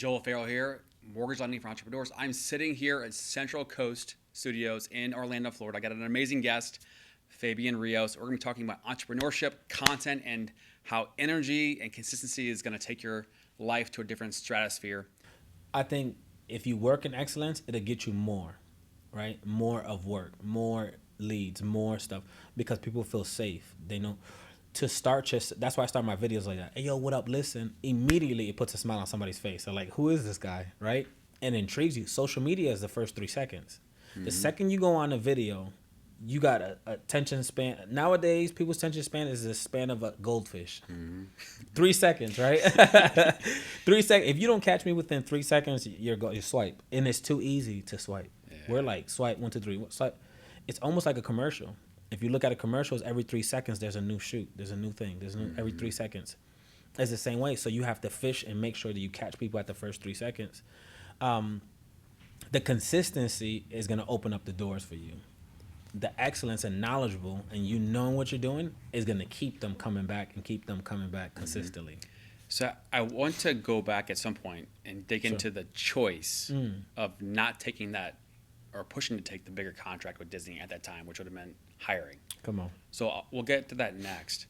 Joel Farrell here, Mortgage Lending for Entrepreneurs. I'm sitting here at Central Coast Studios in Orlando, Florida. I got an amazing guest, Fabian Rios. We're going to be talking about entrepreneurship, content, and how energy and consistency is going to take your life to a different stratosphere. I think if you work in excellence, it'll get you more, right? More of work, more leads, more stuff, because people feel safe. They know to start just. That's why I start my videos like that. Hey, yo, what up? Listen. Immediately, it puts a smile on somebody's face. They're like, who is this guy, right? And it intrigues you. Social media is the first 3 seconds. The second you go on a video, you got a attention span. Nowadays, people's attention span is the span of a goldfish. 3 seconds, right? 3 seconds. If you don't catch me within 3 seconds, you swipe, and it's too easy to swipe. Yeah. We're like swipe 1, 2, 3. Swipe. It's almost like a commercial. If you look at a commercial, every 3 seconds there's a new shoot, there's a new thing, there's new every 3 seconds. It's the same way. So you have to fish and make sure that you catch people at the first 3 seconds. The consistency is going to open up the doors for you. The excellence and knowledgeable and you knowing what you're doing is going to keep them coming back and keep them coming back consistently. So I want to go back at some point and dig into the choice of not taking that or pushing to take the bigger contract with Disney at that time, which would have meant hiring. Come on. So we'll get to that next.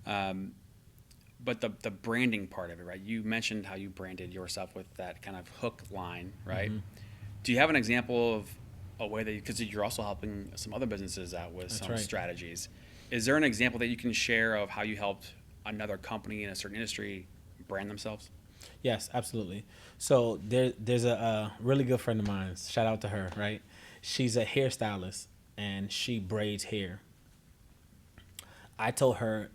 But the branding part of it, right? You mentioned how you branded yourself with that kind of hook line, right? Do you have an example of a way that, because you're also helping some other businesses out with some strategies. Is there an example that you can share of how you helped another company in a certain industry brand themselves? Yes, absolutely. So there's a really good friend of mine. Shout out to her, right? She's a hairstylist and she braids hair. I told her,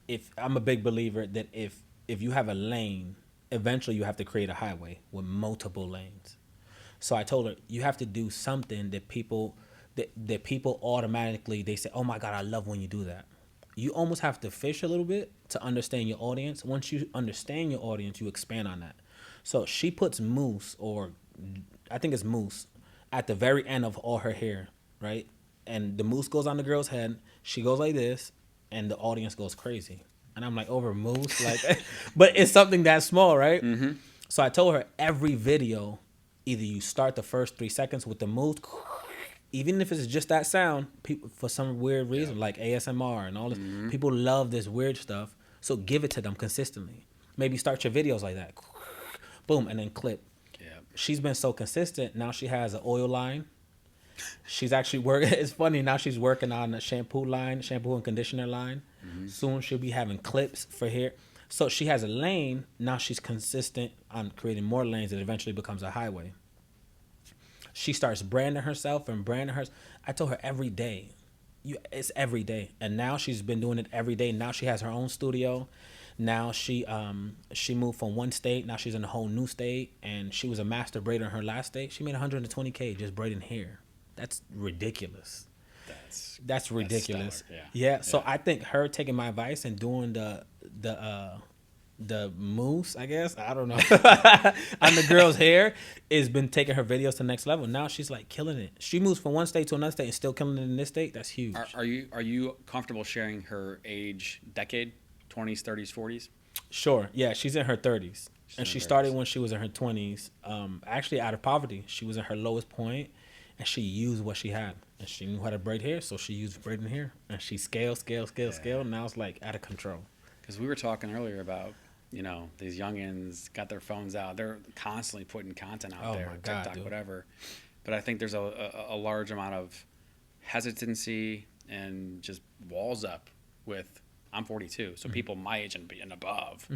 if I'm a big believer that if you have a lane, eventually you have to create a highway with multiple lanes. So I told her, you have to do something that people automatically, they say, oh my God, I love when you do that. You almost have to fish a little bit to understand your audience. Once you understand your audience, you expand on that. So she puts mousse, or I think it's mousse, at the very end of all her hair, right? And the mousse goes on the girl's head. She goes like this, and the audience goes crazy. And I'm like, over mousse? Like, but it's something that small, right? So I told her, every video, either you start the first 3 seconds with the mousse, even if it's just that sound, people, for some weird reason, like ASMR and all this, people love this weird stuff. So give it to them consistently. Maybe start your videos like that. Boom, and then clip. Yeah. She's been so consistent. Now she has an oil line. She's actually working. It's funny. Now she's working on a shampoo and conditioner line. Soon she'll be having clips for hair. So she has a lane. Now she's consistent on creating more lanes that eventually becomes a highway. She starts branding herself and branding hers. I told her every day. It's every day. And now she's been doing it every day. Now she has her own studio. Now she moved from one state. Now she's in a whole new state. And she was a master braider in her last state. She made $120K just braiding hair. That's ridiculous. That's ridiculous. Yeah. So I think her taking my advice and doing the mousse, I guess, I don't know, on the girl's hair, has been taking her videos to the next level. Now she's like killing it. She moves from one state to another state and still killing it in this state. That's huge. Are you comfortable sharing her age decade, 20s, 30s, 40s? Sure. Yeah, she's in her 30s. And she started when she was in her 20s. Actually out of poverty. She was in her lowest point and she used what she had. And she knew how to braid hair, so she used braiding hair. And she scaled. Now it's like out of control. Because we were talking earlier about, these youngins got their phones out. They're constantly putting content out there, TikTok, whatever. But I think there's a large amount of hesitancy and just walls up with, I'm 42, so people my age and above.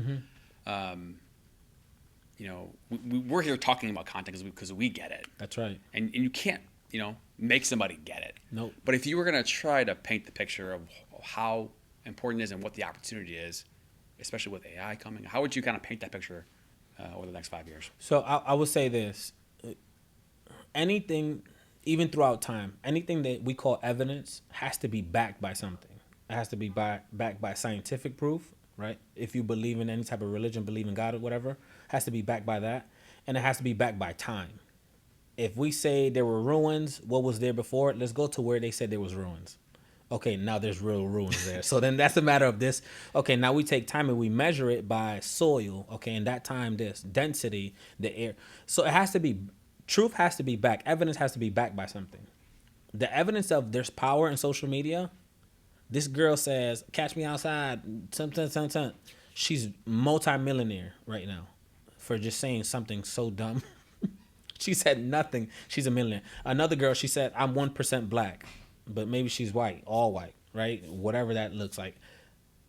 We're here talking about content because we get it. That's right. And you can't, make somebody get it. Nope. But if you were going to try to paint the picture of how important it is and what the opportunity is, especially with AI coming, how would you kind of paint that picture over the next 5 years? So I would say this. Anything, even throughout time, anything that we call evidence has to be backed by something. It has to be backed by scientific proof, right? If you believe in any type of religion, believe in God or whatever, it has to be backed by that. And it has to be backed by time. If we say there were ruins, what was there before? Let's go to where they said there was ruins. Okay, now there's real ruins there. So then that's a matter of this. Okay, now we take time and we measure it by soil. Okay, and that time this density, the air. So it has to be, truth has to be backed. Evidence has to be backed by something. The evidence of there's power in social media. This girl says, "Catch me outside." Something. She's multi-millionaire right now for just saying something so dumb. She said nothing. She's a millionaire. Another girl, she said, "I'm 1% black." But maybe she's white, all white, right? Whatever that looks like.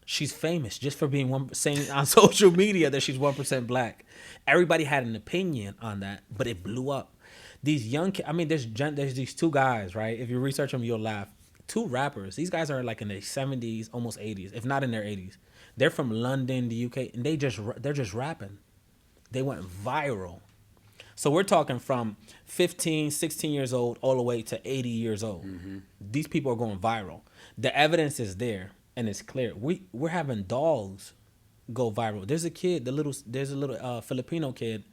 She's famous just for being saying on social media that she's 1% black. Everybody had an opinion on that, but it blew up. These young kids, I mean, there's these two guys, right? If you research them, you'll laugh. Two rappers. These guys are like in their 70s, almost 80s, if not in their 80s. They're from London, the UK, and they're just rapping. They went viral. So we're talking from 15, 16 years old all the way to 80 years old. Mm-hmm. These people are going viral. The evidence is there and it's clear. We're having dogs go viral. There's a little Filipino kid.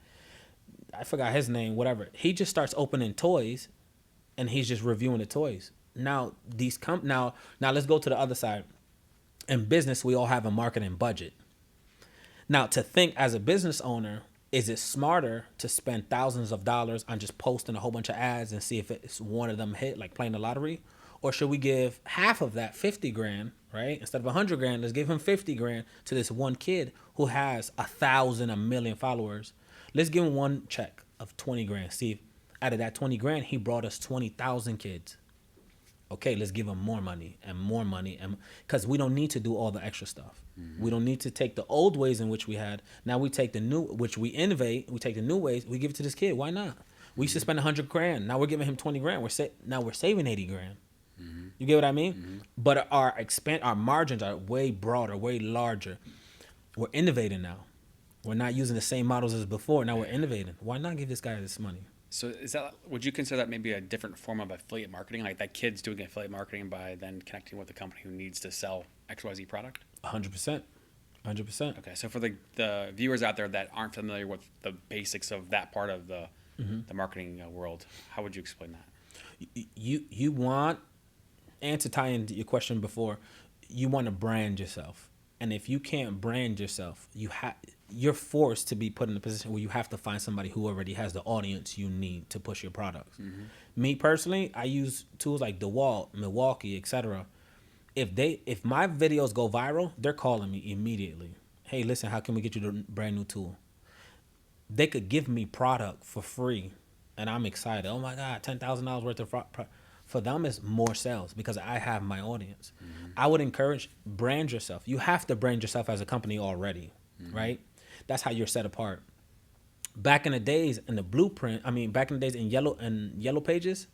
I forgot his name, whatever. He just starts opening toys and he's just reviewing the toys. Now now let's go to the other side. In business, we all have a marketing budget. Now, to think as a business owner, is it smarter to spend thousands of dollars on just posting a whole bunch of ads and see if it's one of them hit, like playing the lottery? Or should we give half of that, 50 grand, right? Instead of 100 grand, let's give him 50 grand to this one kid who has 1,000, 1,000,000 followers. Let's give him one check of 20 grand. See if out of that 20 grand, he brought us 20,000 kids. Okay, let's give them more money, and because we don't need to do all the extra stuff. Mm-hmm. We don't need to take the old ways in which we had. Now we take the new, which we innovate. We take the new ways. We give it to this kid. Why not? We used to spend 100 grand. Now we're giving him 20 grand. Now we're saving 80 grand. Mm-hmm. You get what I mean? Mm-hmm. But our margins are way broader, way larger. We're innovating now. We're not using the same models as before. Now we're innovating. Why not give this guy this money? So would you consider that maybe a different form of affiliate marketing? Like that kid's doing affiliate marketing by then connecting with a company who needs to sell XYZ product? 100%. 100%. Okay, so for the viewers out there that aren't familiar with the basics of that part of the marketing world, how would you explain that? You want, and to tie into your question before, you want to brand yourself. And if you can't brand yourself, you're forced to be put in a position where you have to find somebody who already has the audience you need to push your products. Mm-hmm. Me personally, I use tools like DeWalt, Milwaukee, etc. If my videos go viral, they're calling me immediately. Hey, listen, how can we get you the brand new tool? They could give me product for free, and I'm excited. Oh my God, $10,000 worth of product. For them, it's more sales because I have my audience. Mm-hmm. I would encourage brand yourself. You have to brand yourself as a company already, right? That's how you're set apart. Back in the days in the blueprint, back in the days in yellow pages.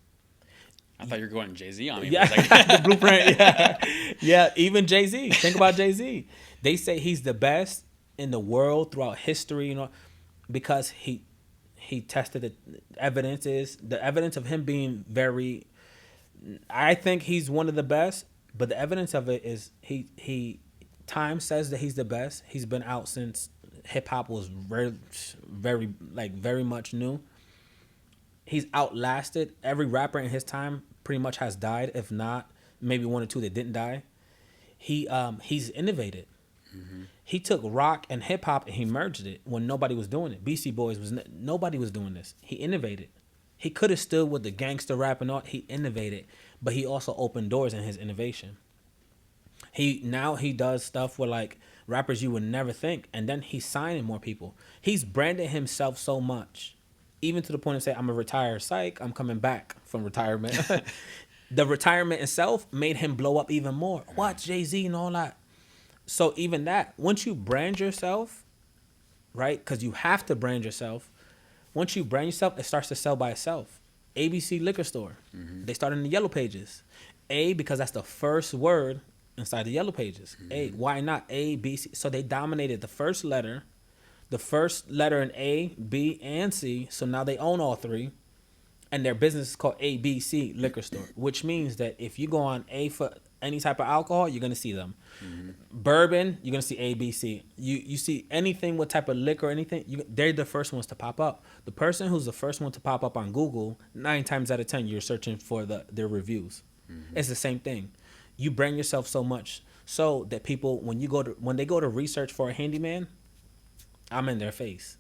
I thought you were going Jay-Z on me. Yeah, the blueprint. Yeah. Even Jay-Z. Think about Jay-Z. They say he's the best in the world throughout history, because he tested the evidence of him being very. I think he's one of the best, but the evidence of it is time says that he's the best. He's been out since hip hop was very much new. He's outlasted every rapper in his time. Pretty much has died, if not maybe one or two that didn't die. He's innovated. Mm-hmm. He took rock and hip hop and he merged it when nobody was doing it. BC Boys nobody was doing this. He innovated. He could have stood with the gangster rap and all. He innovated, but he also opened doors in his innovation. He does stuff with like rappers you would never think, and then he's signing more people. He's branded himself so much, even to the point of saying, "I'm a retired psych. I'm coming back from retirement." The retirement itself made him blow up even more. Watch Jay-Z and all that. So even that, once you brand yourself, right? Because you have to brand yourself. Once you brand yourself, it starts to sell by itself. ABC Liquor Store. Mm-hmm. They started in the yellow pages. A, because that's the first word inside the yellow pages. Mm-hmm. A, why not? A, B, C. So they dominated the first letter in A, B, and C. So now they own all three. And their business is called ABC Liquor Store, which means that if you go on A for any type of alcohol, you're going to see them. Mm-hmm. Bourbon, you're going to see ABC. You see anything, what type of liquor or anything, they're the first ones to pop up. The person who's the first one to pop up on Google, 9 times out of 10, you're searching for their reviews. Mm-hmm. It's the same thing. You brand yourself so much so that people, when they go to research for a handyman, I'm in their face.